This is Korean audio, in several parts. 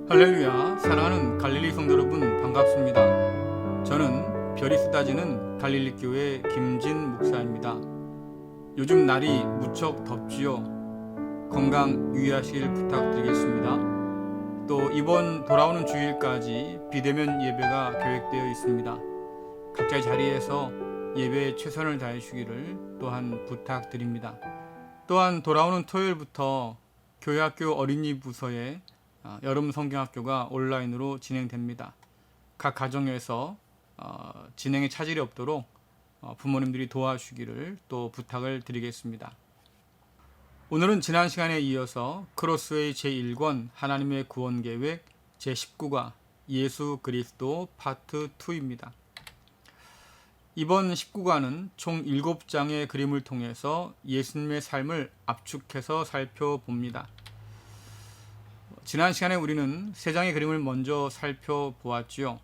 할렐루야, 사랑하는 갈릴리 성도 여러분 반갑습니다. 저는 별이 쏟아지는 갈릴리 교회 김진 목사입니다. 요즘 날이 무척 덥지요. 건강 유의하시길 부탁드리겠습니다. 또 이번 돌아오는 주일까지 비대면 예배가 계획되어 있습니다. 각자의 자리에서 예배에 최선을 다해 주기를 또한 부탁드립니다. 또한 돌아오는 토요일부터 교회학교 어린이 부서에 여름 성경학교가 온라인으로 진행됩니다. 각 가정에서 진행에 차질이 없도록 부모님들이 도와주기를 또 부탁을 드리겠습니다. 오늘은 지난 시간에 이어서 크로스웨이 제1권 하나님의 구원 계획 제19과 예수 그리스도 파트 2입니다. 이번 19과는 총 7장의 그림을 통해서 예수님의 삶을 압축해서 살펴봅니다. 지난 시간에 우리는 3장의 그림을 먼저 살펴보았지요.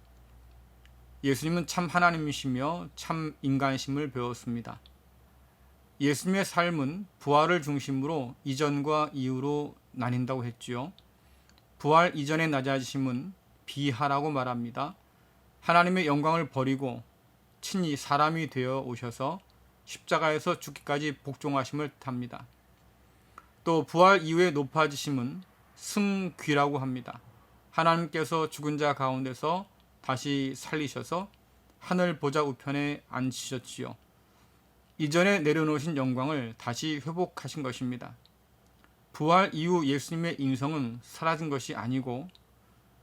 예수님은 참 하나님이시며 참 인간이심을 배웠습니다. 예수님의 삶은 부활을 중심으로 이전과 이후로 나뉜다고 했지요. 부활 이전의 낮아지심은 비하라고 말합니다. 하나님의 영광을 버리고 친히 사람이 되어 오셔서 십자가에서 죽기까지 복종하심을 뜻합니다. 또 부활 이후의 높아지심은 승귀라고 합니다. 하나님께서 죽은 자 가운데서 다시 살리셔서 하늘 보좌 우편에 앉히셨지요. 이전에 내려놓으신 영광을 다시 회복하신 것입니다. 부활 이후 예수님의 인성은 사라진 것이 아니고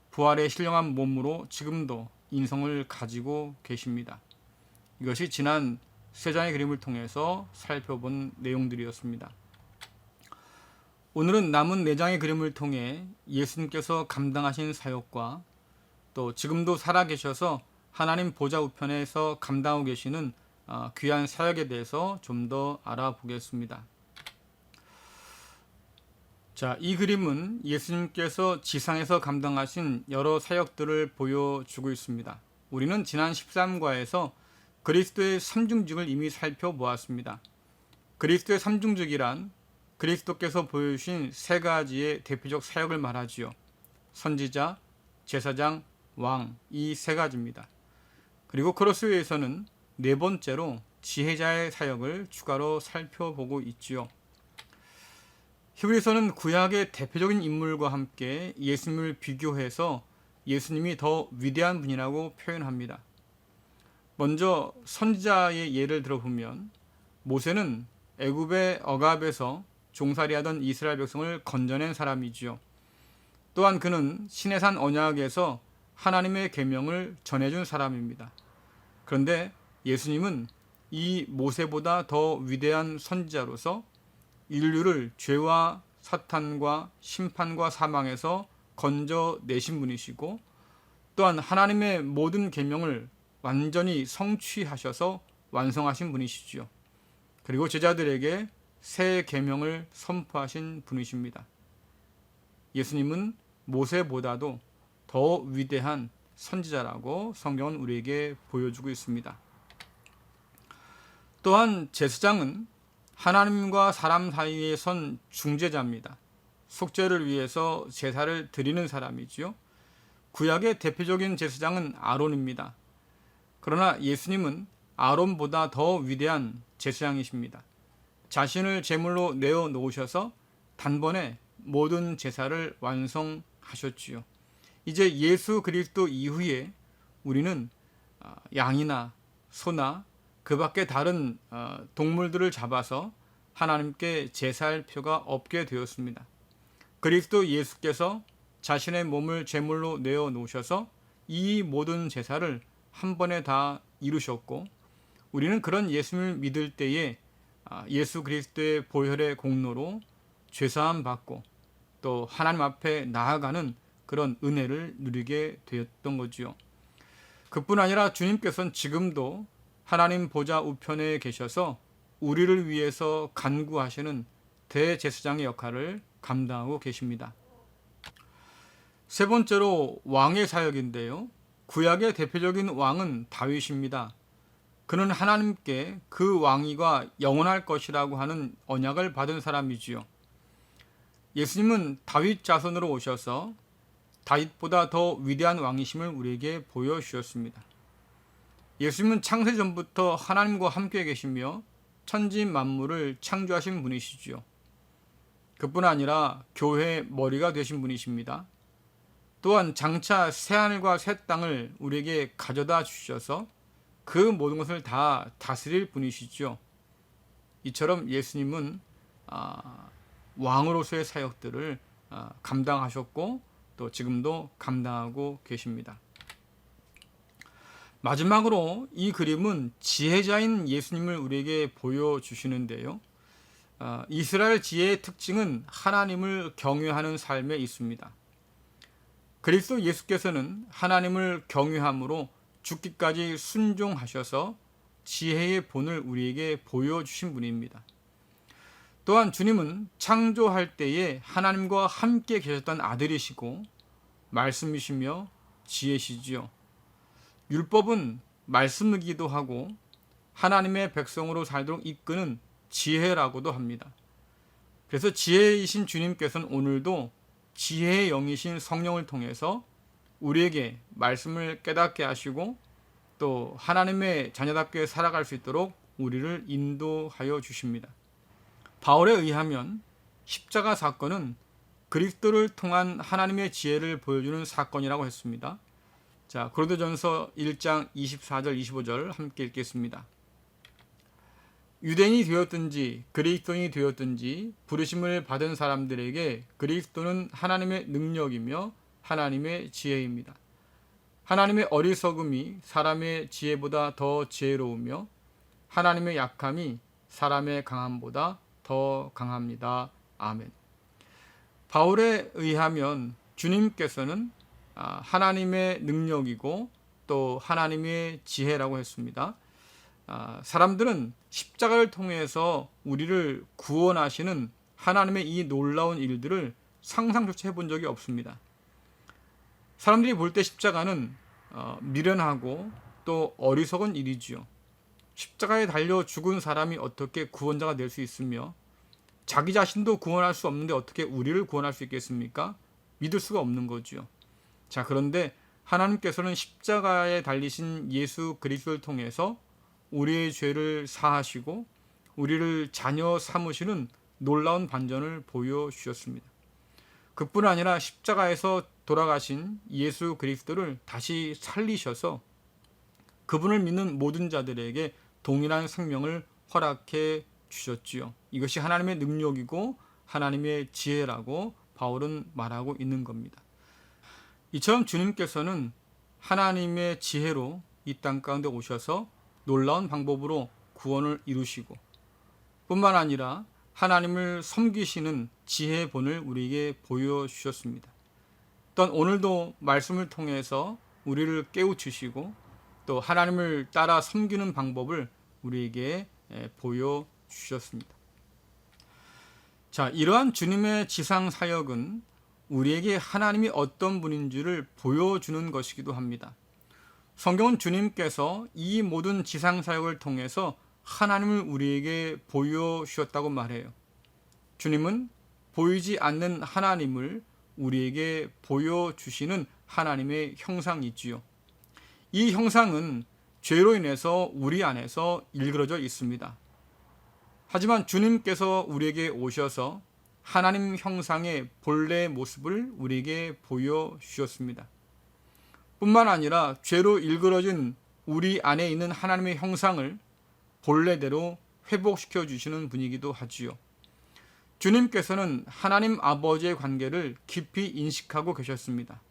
부활의 신령한 몸으로 지금도 인성을 가지고 계십니다. 이것이 지난 3장의 그림을 통해서 살펴본 내용들이었습니다. 오늘은 남은 4장의 그림을 통해 예수님께서 감당하신 사역과 또 지금도 살아계셔서 하나님 보좌 우편에서 감당하고 계시는 귀한 사역에 대해서 좀 더 알아보겠습니다. 자, 이 그림은 예수님께서 지상에서 감당하신 여러 사역들을 보여주고 있습니다. 우리는 지난 13과에서 그리스도의 삼중직을 이미 살펴보았습니다. 그리스도의 삼중직이란 그리스도께서 보여주신 3가지의 대표적 사역을 말하지요. 선지자, 제사장, 왕, 이 3가지입니다. 그리고 크로스웨이에서는 4번째로 지혜자의 사역을 추가로 살펴보고 있지요. 히브리서는 구약의 대표적인 인물과 함께 예수님을 비교해서 예수님이 더 위대한 분이라고 표현합니다. 먼저 선지자의 예를 들어보면 모세는 애굽의 억압에서 종살이하던 이스라엘 백성을 건져낸 사람이지요. 또한 그는 시내산 언약에서 하나님의 계명을 전해준 사람입니다. 그런데 예수님은 이 모세보다 더 위대한 선지자로서 인류를 죄와 사탄과 심판과 사망에서 건져내신 분이시고 또한 하나님의 모든 계명을 완전히 성취하셔서 완성하신 분이시지요. 그리고 제자들에게 새 계명을 선포하신 분이십니다. 예수님은 모세보다도 더 위대한 선지자라고 성경은 우리에게 보여주고 있습니다. 또한 제사장은 하나님과 사람 사이에 선 중재자입니다. 속죄를 위해서 제사를 드리는 사람이지요. 구약의 대표적인 제사장은 아론입니다. 그러나 예수님은 아론보다 더 위대한 제사장이십니다. 자신을 제물로 내어 놓으셔서 단번에 모든 제사를 완성하셨지요. 이제 예수 그리스도 이후에 우리는 양이나 소나 그 밖에 다른 동물들을 잡아서 하나님께 제사할 필요가 없게 되었습니다. 그리스도 예수께서 자신의 몸을 제물로 내어 놓으셔서 이 모든 제사를 한 번에 다 이루셨고 우리는 그런 예수님을 믿을 때에 예수 그리스도의 보혈의 공로로 죄사함 받고 또 하나님 앞에 나아가는 그런 은혜를 누리게 되었던 거지요. 그뿐 아니라 주님께서는 지금도 하나님 보좌 우편에 계셔서 우리를 위해서 간구하시는 대제사장의 역할을 감당하고 계십니다. 3번째로 왕의 사역인데요. 구약의 대표적인 왕은 다윗입니다. 그는 하나님께 그 왕위가 영원할 것이라고 하는 언약을 받은 사람이지요. 예수님은 다윗 자손으로 오셔서 다윗보다 더 위대한 왕이심을 우리에게 보여주셨습니다. 예수님은 창세 전부터 하나님과 함께 계시며 천지 만물을 창조하신 분이시지요. 그뿐 아니라 교회의 머리가 되신 분이십니다. 또한 장차 새하늘과 새 땅을 우리에게 가져다 주셔서 그 모든 것을 다 다스릴 분이시죠. 이처럼 예수님은 왕으로서의 사역들을 감당하셨고 또 지금도 감당하고 계십니다. 마지막으로 이 그림은 지혜자인 예수님을 우리에게 보여주시는데요. 이스라엘 지혜의 특징은 하나님을 경외하는 삶에 있습니다. 그리스도 예수께서는 하나님을 경외함으로 죽기까지 순종하셔서 지혜의 본을 우리에게 보여주신 분입니다. 또한 주님은 창조할 때에 하나님과 함께 계셨던 아들이시고 말씀이시며 지혜시지요. 율법은 말씀이기도 하고 하나님의 백성으로 살도록 이끄는 지혜라고도 합니다. 그래서 지혜이신 주님께서는 오늘도 지혜의 영이신 성령을 통해서 우리에게 말씀을 깨닫게 하시고 또 하나님의 자녀답게 살아갈 수 있도록 우리를 인도하여 주십니다. 바울에 의하면 십자가 사건은 그리스도를 통한 하나님의 지혜를 보여주는 사건이라고 했습니다. 자, 고린도전서 1장 24절 25절 함께 읽겠습니다. 유대인이 되었든지 그리스도인이 되었든지 부르심을 받은 사람들에게 그리스도는 하나님의 능력이며 하나님의 지혜입니다. 하나님의 어리석음이 사람의 지혜보다 더 지혜로우며 하나님의 약함이 사람의 강함보다 더 강합니다. 아멘. 바울에 의하면 주님께서는 하나님의 능력이고 또 하나님의 지혜라고 했습니다. 사람들은 십자가를 통해서 우리를 구원하시는 하나님의 이 놀라운 일들을 상상조차 해본 적이 없습니다. 사람들이 볼 때 십자가는 미련하고 또 어리석은 일이지요. 십자가에 달려 죽은 사람이 어떻게 구원자가 될 수 있으며 자기 자신도 구원할 수 없는데 어떻게 우리를 구원할 수 있겠습니까? 믿을 수가 없는 거죠. 자, 그런데 하나님께서는 십자가에 달리신 예수 그리스도를 통해서 우리의 죄를 사하시고 우리를 자녀 삼으시는 놀라운 반전을 보여주셨습니다. 그뿐 아니라 십자가에서 돌아가신 예수 그리스도를 다시 살리셔서 그분을 믿는 모든 자들에게 동일한 생명을 허락해 주셨지요. 이것이 하나님의 능력이고 하나님의 지혜라고 바울은 말하고 있는 겁니다. 이처럼 주님께서는 하나님의 지혜로 이 땅 가운데 오셔서 놀라운 방법으로 구원을 이루시고 뿐만 아니라 하나님을 섬기시는 지혜의 본을 우리에게 보여주셨습니다. 또한 오늘도 말씀을 통해서 우리를 깨우치시고 또 하나님을 따라 섬기는 방법을 우리에게 보여주셨습니다. 자, 이러한 주님의 지상 사역은 우리에게 하나님이 어떤 분인지를 보여주는 것이기도 합니다. 성경은 주님께서 이 모든 지상 사역을 통해서 하나님을 우리에게 보여주셨다고 말해요. 주님은 보이지 않는 하나님을 우리에게 보여주시는 하나님의 형상이지요. 이 형상은 죄로 인해서 우리 안에서 일그러져 있습니다. 하지만 주님께서 우리에게 오셔서 하나님 형상의 본래의 모습을 우리에게 보여주셨습니다. 뿐만 아니라 죄로 일그러진 우리 안에 있는 하나님의 형상을 본래대로 회복시켜 주시는 분이기도 하지요. 주님께서는 하나님 아버지의 관계를 깊이 인식하고 계셨습니다.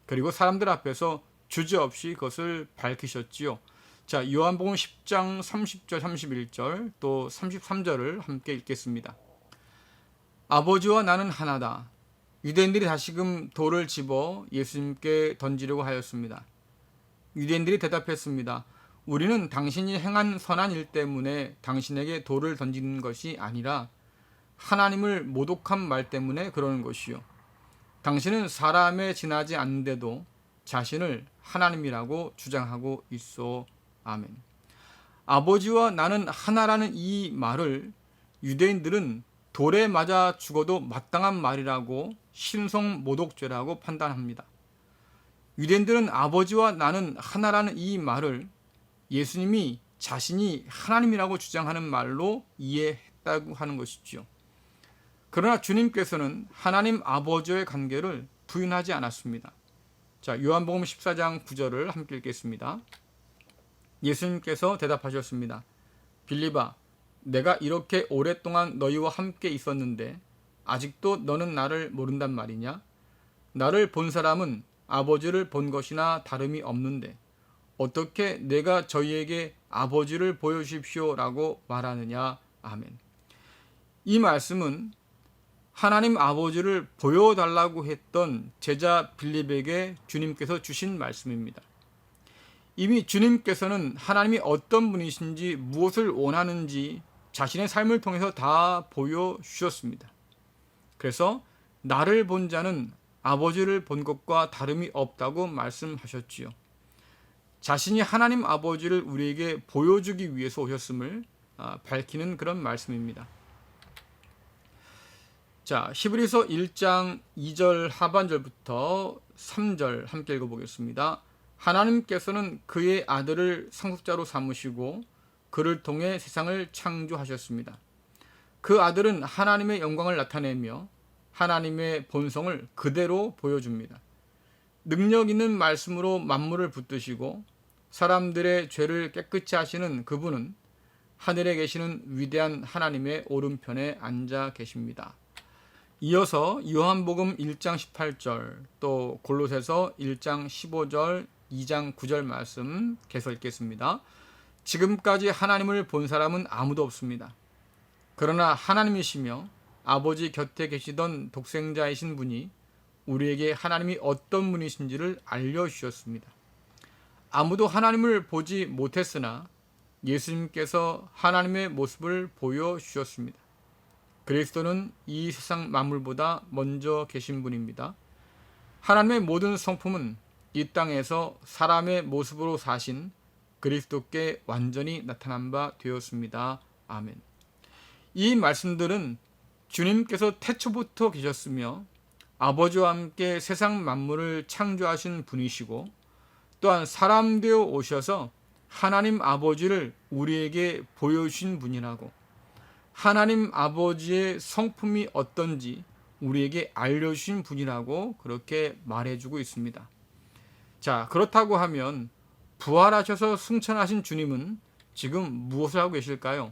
그리고 사람들 앞에서 주저없이 그것을 밝히셨지요. 자, 요한복음 10장 30절 31절 또 33절을 함께 읽겠습니다. 아버지와 나는 하나다. 유대인들이 다시금 돌을 집어 예수님께 던지려고 하였습니다. 유대인들이 대답했습니다. 우리는 당신이 행한 선한 일 때문에 당신에게 돌을 던지는 것이 아니라 하나님을 모독한 말 때문에 그러는 것이요. 당신은 사람에 지나지 않는데도 자신을 하나님이라고 주장하고 있어. 아멘. 아버지와 나는 하나라는 이 말을 유대인들은 돌에 맞아 죽어도 마땅한 말이라고 신성모독죄라고 판단합니다. 유대인들은 아버지와 나는 하나라는 이 말을 예수님이 자신이 하나님이라고 주장하는 말로 이해했다고 하는 것이죠. 그러나 주님께서는 하나님 아버지의 관계를 부인하지 않았습니다. 자, 요한복음 14장 9절을 함께 읽겠습니다. 예수님께서 대답하셨습니다. 빌립아, 내가 이렇게 오랫동안 너희와 함께 있었는데 아직도 너는 나를 모른단 말이냐? 나를 본 사람은 아버지를 본 것이나 다름이 없는데 어떻게 내가 저희에게 아버지를 보여주십시오 라고 말하느냐? 아멘. 이 말씀은 하나님 아버지를 보여달라고 했던 제자 빌립에게 주님께서 주신 말씀입니다. 이미 주님께서는 하나님이 어떤 분이신지 무엇을 원하는지 자신의 삶을 통해서 다 보여주셨습니다. 그래서 나를 본 자는 아버지를 본 것과 다름이 없다고 말씀하셨지요. 자신이 하나님 아버지를 우리에게 보여주기 위해서 오셨음을 밝히는 그런 말씀입니다. 자, 히브리서 1장 2절 하반절부터 3절 함께 읽어보겠습니다. 하나님께서는 그의 아들을 상속자로 삼으시고 그를 통해 세상을 창조하셨습니다. 그 아들은 하나님의 영광을 나타내며 하나님의 본성을 그대로 보여줍니다. 능력 있는 말씀으로 만물을 붙드시고 사람들의 죄를 깨끗이 하시는 그분은 하늘에 계시는 위대한 하나님의 오른편에 앉아 계십니다. 이어서 요한복음 1장 18절 또 골로새서 1장 15절 2장 9절 말씀 계속 읽겠습니다. 지금까지 하나님을 본 사람은 아무도 없습니다. 그러나 하나님이시며 아버지 곁에 계시던 독생자이신 분이 우리에게 하나님이 어떤 분이신지를 알려주셨습니다. 아무도 하나님을 보지 못했으나 예수님께서 하나님의 모습을 보여주셨습니다. 그리스도는 이 세상 만물보다 먼저 계신 분입니다. 하나님의 모든 성품은 이 땅에서 사람의 모습으로 사신 그리스도께 완전히 나타난 바 되었습니다. 아멘. 이 말씀들은 주님께서 태초부터 계셨으며 아버지와 함께 세상 만물을 창조하신 분이시고 또한 사람 되어 오셔서 하나님 아버지를 우리에게 보여주신 분이라고 하나님 아버지의 성품이 어떤지 우리에게 알려주신 분이라고 그렇게 말해주고 있습니다. 자, 그렇다고 하면 부활하셔서 승천하신 주님은 지금 무엇을 하고 계실까요?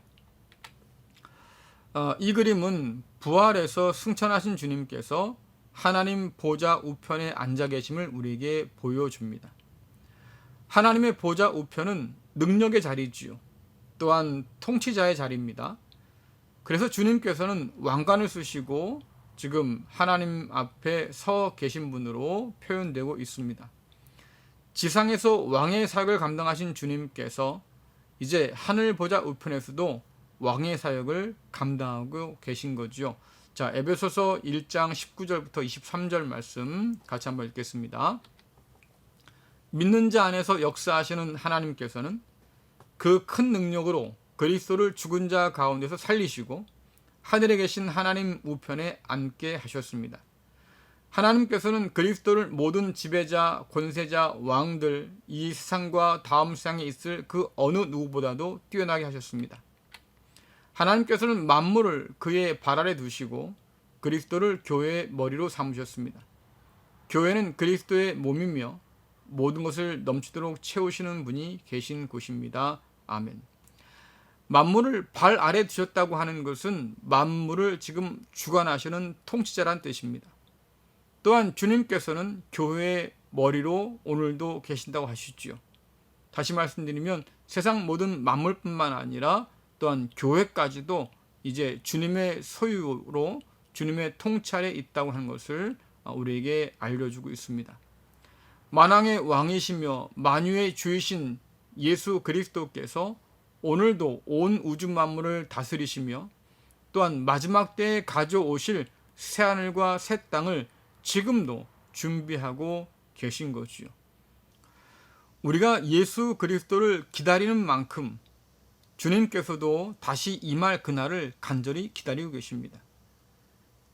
이 그림은 부활해서 승천하신 주님께서 하나님 보좌 우편에 앉아 계심을 우리에게 보여줍니다. 하나님의 보좌 우편은 능력의 자리지요. 또한 통치자의 자리입니다. 그래서 주님께서는 왕관을 쓰시고 지금 하나님 앞에 서 계신 분으로 표현되고 있습니다. 지상에서 왕의 사역을 감당하신 주님께서 이제 하늘 보좌 우편에서도 왕의 사역을 감당하고 계신 거죠. 자, 에베소서 1장 19절부터 23절 말씀 같이 한번 읽겠습니다. 믿는 자 안에서 역사하시는 하나님께서는 그 큰 능력으로 그리스도를 죽은 자 가운데서 살리시고 하늘에 계신 하나님 우편에 앉게 하셨습니다. 하나님께서는 그리스도를 모든 지배자, 권세자, 왕들, 이 세상과 다음 세상에 있을 그 어느 누구보다도 뛰어나게 하셨습니다. 하나님께서는 만물을 그의 발 아래 두시고 그리스도를 교회의 머리로 삼으셨습니다. 교회는 그리스도의 몸이며 모든 것을 넘치도록 채우시는 분이 계신 곳입니다. 아멘. 만물을 발 아래 두셨다고 하는 것은 만물을 지금 주관하시는 통치자란 뜻입니다. 또한 주님께서는 교회의 머리로 오늘도 계신다고 하시지요. 다시 말씀드리면 세상 모든 만물뿐만 아니라 또한 교회까지도 이제 주님의 소유로 주님의 통찰에 있다고 하는 것을 우리에게 알려주고 있습니다. 만왕의 왕이시며 만유의 주이신 예수 그리스도께서 오늘도 온 우주 만물을 다스리시며 또한 마지막 때에 가져오실 새하늘과 새 땅을 지금도 준비하고 계신 거지요. 우리가 예수 그리스도를 기다리는 만큼 주님께서도 다시 임할 그날을 간절히 기다리고 계십니다.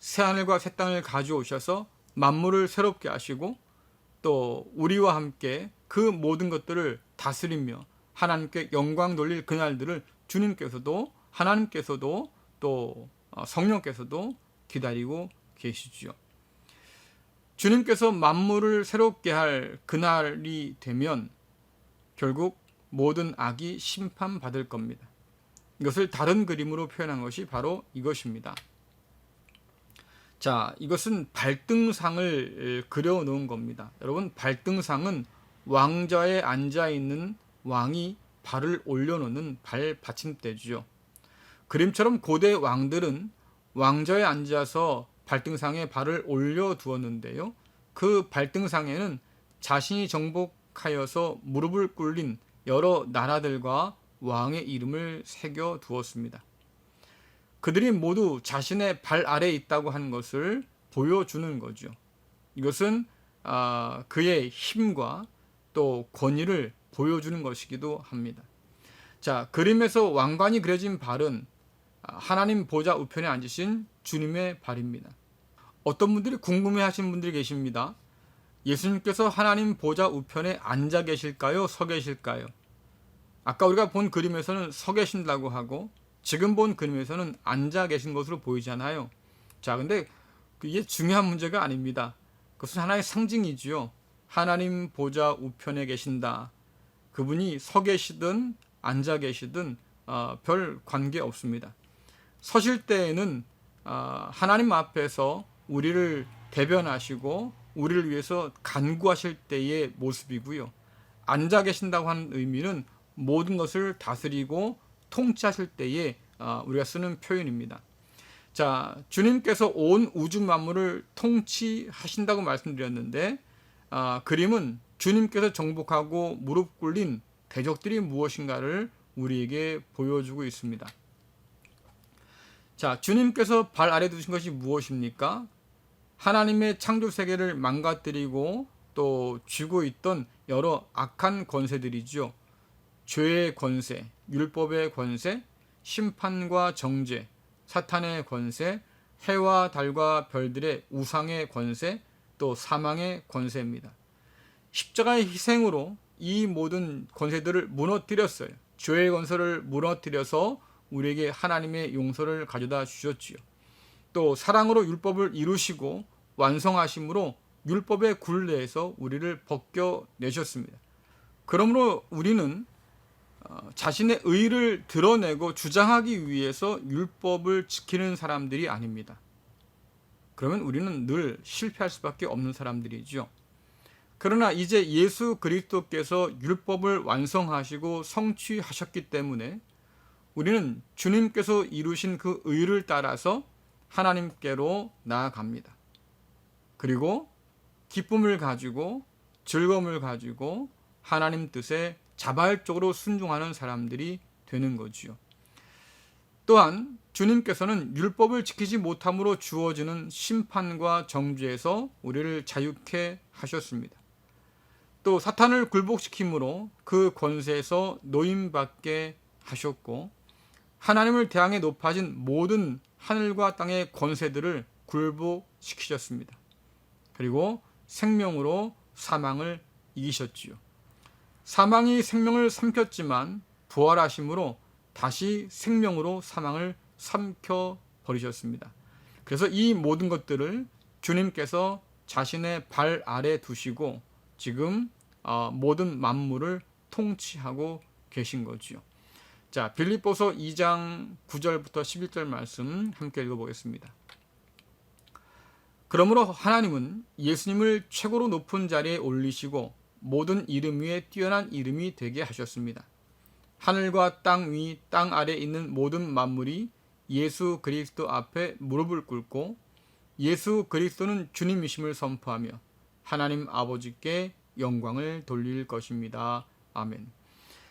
새하늘과 새 땅을 가져오셔서 만물을 새롭게 하시고 또 우리와 함께 그 모든 것들을 다스리며 하나님께 영광 돌릴 그날들을 주님께서도 하나님께서도 또 성령께서도 기다리고 계시지요. 주님께서 만물을 새롭게 할 그날이 되면 결국 모든 악이 심판받을 겁니다. 이것을 다른 그림으로 표현한 것이 바로 이것입니다. 자, 이것은 발등상을 그려 놓은 겁니다. 여러분, 발등상은 왕좌에 앉아 있는 왕이 발을 올려놓는 발 받침대죠. 그림처럼 고대 왕들은 왕좌에 앉아서 발등상에 발을 올려 두었는데요. 그 발등상에는 자신이 정복하여서 무릎을 꿇린 여러 나라들과 왕의 이름을 새겨 두었습니다. 그들이 모두 자신의 발 아래에 있다고 하는 것을 보여주는 거죠. 이것은 그의 힘과 또 권위를 보여주는 것이기도 합니다. 자, 그림에서 왕관이 그려진 발은 하나님 보좌 우편에 앉으신 주님의 발입니다. 어떤 분들이 궁금해하시는 분들이 계십니다. 예수님께서 하나님 보좌 우편에 앉아 계실까요? 서 계실까요? 아까 우리가 본 그림에서는 서 계신다고 하고 지금 본 그림에서는 앉아 계신 것으로 보이잖아요. 자, 근데 이게 중요한 문제가 아닙니다. 그것은 하나의 상징이지요. 하나님 보좌 우편에 계신다. 그분이 서 계시든 앉아 계시든 별 관계 없습니다. 서실 때에는 하나님 앞에서 우리를 대변하시고 우리를 위해서 간구하실 때의 모습이고요. 앉아 계신다고 하는 의미는 모든 것을 다스리고 통치하실 때에 우리가 쓰는 표현입니다. 자, 주님께서 온 우주 만물을 통치하신다고 말씀드렸는데 그림은 주님께서 정복하고 무릎 꿇린 대적들이 무엇인가를 우리에게 보여주고 있습니다. 자, 주님께서 발 아래 두신 것이 무엇입니까? 하나님의 창조 세계를 망가뜨리고 또 쥐고 있던 여러 악한 권세들이죠. 죄의 권세, 율법의 권세, 심판과 정죄, 사탄의 권세, 해와 달과 별들의 우상의 권세, 또 사망의 권세입니다. 십자가의 희생으로 이 모든 권세들을 무너뜨렸어요. 죄의 권세를 무너뜨려서 우리에게 하나님의 용서를 가져다 주셨지요. 또 사랑으로 율법을 이루시고 완성하심으로 율법의 굴레에서 우리를 벗겨내셨습니다. 그러므로 우리는 자신의 의를 드러내고 주장하기 위해서 율법을 지키는 사람들이 아닙니다. 그러면 우리는 늘 실패할 수밖에 없는 사람들이죠. 그러나 이제 예수 그리스도께서 율법을 완성하시고 성취하셨기 때문에 우리는 주님께서 이루신 그 의를 따라서 하나님께로 나아갑니다. 그리고 기쁨을 가지고 즐거움을 가지고 하나님 뜻에 자발적으로 순종하는 사람들이 되는 거지요. 또한 주님께서는 율법을 지키지 못함으로 주어지는 심판과 정죄에서 우리를 자유케 하셨습니다. 또 사탄을 굴복시킴으로 그 권세에서 노임받게 하셨고 하나님을 대항해 높아진 모든 하늘과 땅의 권세들을 굴복시키셨습니다. 그리고 생명으로 사망을 이기셨지요. 사망이 생명을 삼켰지만 부활하심으로 다시 생명으로 사망을 삼켜 버리셨습니다. 그래서 이 모든 것들을 주님께서 자신의 발 아래 두시고 지금 모든 만물을 통치하고 계신 거지요. 자, 빌립보서 2장 9절부터 11절 말씀 함께 읽어보겠습니다. 그러므로 하나님은 예수님을 최고로 높은 자리에 올리시고 모든 이름 위에 뛰어난 이름이 되게 하셨습니다. 하늘과 땅 위, 땅 아래 있는 모든 만물이 예수 그리스도 앞에 무릎을 꿇고 예수 그리스도는 주님이심을 선포하며 하나님 아버지께 영광을 돌릴 것입니다. 아멘.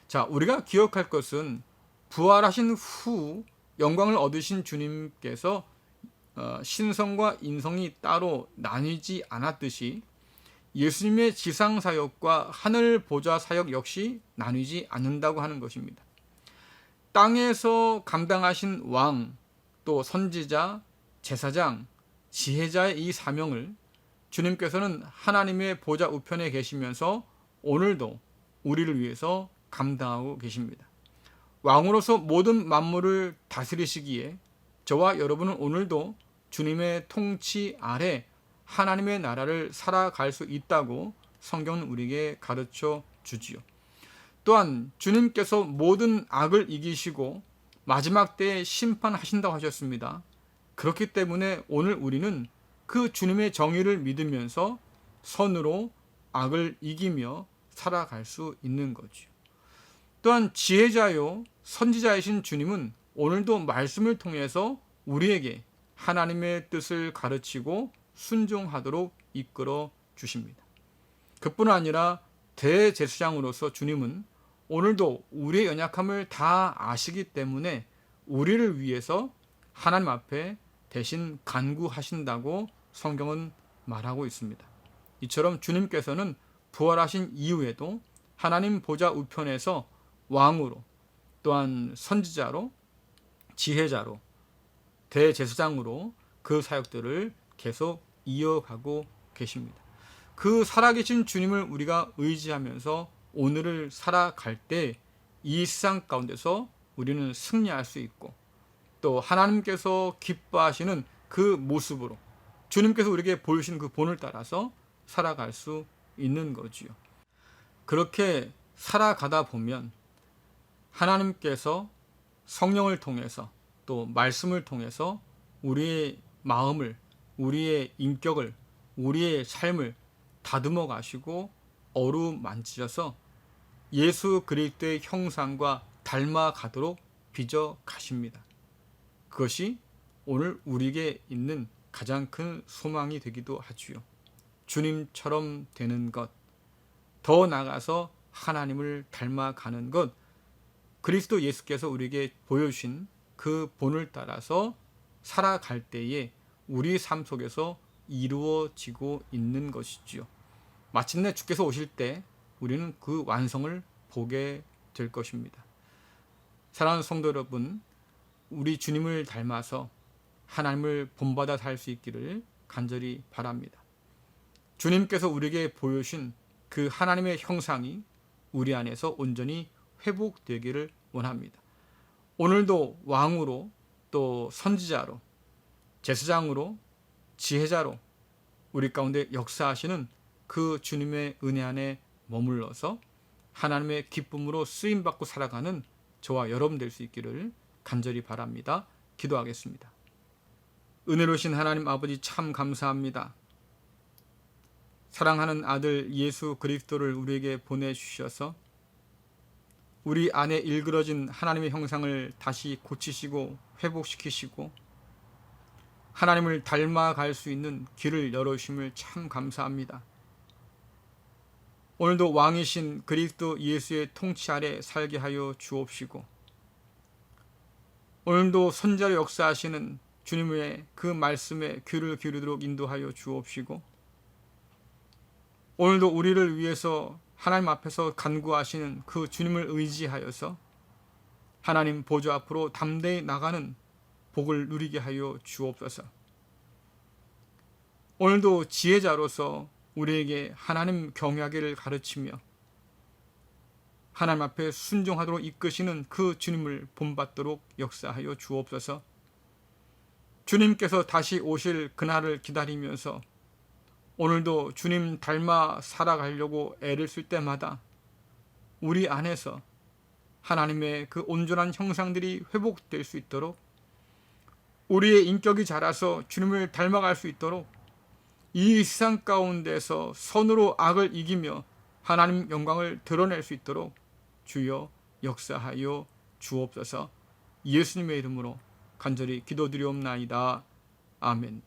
자, 우리가 기억할 것은 부활하신 후 영광을 얻으신 주님께서 신성과 인성이 따로 나뉘지 않았듯이 예수님의 지상 사역과 하늘 보좌 사역 역시 나뉘지 않는다고 하는 것입니다. 땅에서 감당하신 왕, 또 선지자, 제사장, 지혜자의 이 사명을 주님께서는 하나님의 보좌 우편에 계시면서 오늘도 우리를 위해서 감당하고 계십니다. 왕으로서 모든 만물을 다스리시기에 저와 여러분은 오늘도 주님의 통치 아래 하나님의 나라를 살아갈 수 있다고 성경은 우리에게 가르쳐 주지요. 또한 주님께서 모든 악을 이기시고 마지막 때에 심판하신다고 하셨습니다. 그렇기 때문에 오늘 우리는 그 주님의 정의를 믿으면서 선으로 악을 이기며 살아갈 수 있는 거죠. 또한 지혜자요 선지자이신 주님은 오늘도 말씀을 통해서 우리에게 하나님의 뜻을 가르치고 순종하도록 이끌어 주십니다. 그뿐 아니라 대제사장으로서 주님은 오늘도 우리의 연약함을 다 아시기 때문에 우리를 위해서 하나님 앞에 대신 간구하신다고 성경은 말하고 있습니다. 이처럼 주님께서는 부활하신 이후에도 하나님 보좌 우편에서 왕으로, 또한 선지자로, 지혜자로, 대제사장으로 그 사역들을 계속 이어가고 계십니다. 그 살아계신 주님을 우리가 의지하면서 오늘을 살아갈 때 이 세상 가운데서 우리는 승리할 수 있고, 또 하나님께서 기뻐하시는 그 모습으로 주님께서 우리에게 보여주신 그 본을 따라서 살아갈 수 있는 거지요. 그렇게 살아가다 보면 하나님께서 성령을 통해서 또 말씀을 통해서 우리의 마음을, 우리의 인격을, 우리의 삶을 다듬어 가시고 어루만지셔서 예수 그리스도의 형상과 닮아가도록 빚어 가십니다. 그것이 오늘 우리에게 있는 가장 큰 소망이 되기도 하지요. 주님처럼 되는 것, 더 나아가서 하나님을 닮아가는 것, 그리스도 예수께서 우리에게 보여주신 그 본을 따라서 살아갈 때에 우리 삶 속에서 이루어지고 있는 것이지요. 마침내 주께서 오실 때 우리는 그 완성을 보게 될 것입니다. 사랑하는 성도 여러분, 우리 주님을 닮아서 하나님을 본받아 살 수 있기를 간절히 바랍니다. 주님께서 우리에게 보여주신 그 하나님의 형상이 우리 안에서 온전히 회복되기를 원합니다. 오늘도 왕으로, 또 선지자로, 제사장으로, 지혜자로 우리 가운데 역사하시는 그 주님의 은혜 안에 머물러서 하나님의 기쁨으로 쓰임받고 살아가는 저와 여러분 될 수 있기를 간절히 바랍니다. 기도하겠습니다. 은혜로우신 하나님 아버지, 참 감사합니다. 사랑하는 아들 예수 그리스도를 우리에게 보내주셔서 우리 안에 일그러진 하나님의 형상을 다시 고치시고 회복시키시고 하나님을 닮아갈 수 있는 길을 열어주심을 참 감사합니다. 오늘도 왕이신 그리스도 예수의 통치 아래 살게 하여 주옵시고, 오늘도 선지자로 역사하시는 주님의 그 말씀에 귀를 기울이도록 인도하여 주옵시고, 오늘도 우리를 위해서 하나님 앞에서 간구하시는 그 주님을 의지하여서 하나님 보좌 앞으로 담대히 나가는 복을 누리게 하여 주옵소서. 오늘도 지혜자로서 우리에게 하나님 경외하기를 가르치며 하나님 앞에 순종하도록 이끄시는 그 주님을 본받도록 역사하여 주옵소서. 주님께서 다시 오실 그날을 기다리면서 오늘도 주님 닮아 살아가려고 애를 쓸 때마다 우리 안에서 하나님의 그 온전한 형상들이 회복될 수 있도록, 우리의 인격이 자라서 주님을 닮아갈 수 있도록, 이 세상 가운데서 선으로 악을 이기며 하나님 영광을 드러낼 수 있도록 주여 역사하여 주옵소서. 예수님의 이름으로 간절히 기도드리옵나이다. 아멘.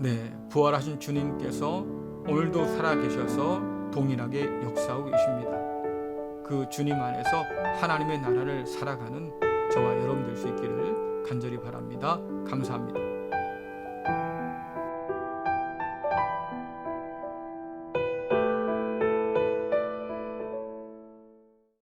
네, 부활하신 주님께서 오늘도 살아계셔서 동일하게 역사하고 계십니다. 그 주님 안에서 하나님의 나라를 살아가는 저와 여러분 될 수 있기를 간절히 바랍니다. 감사합니다.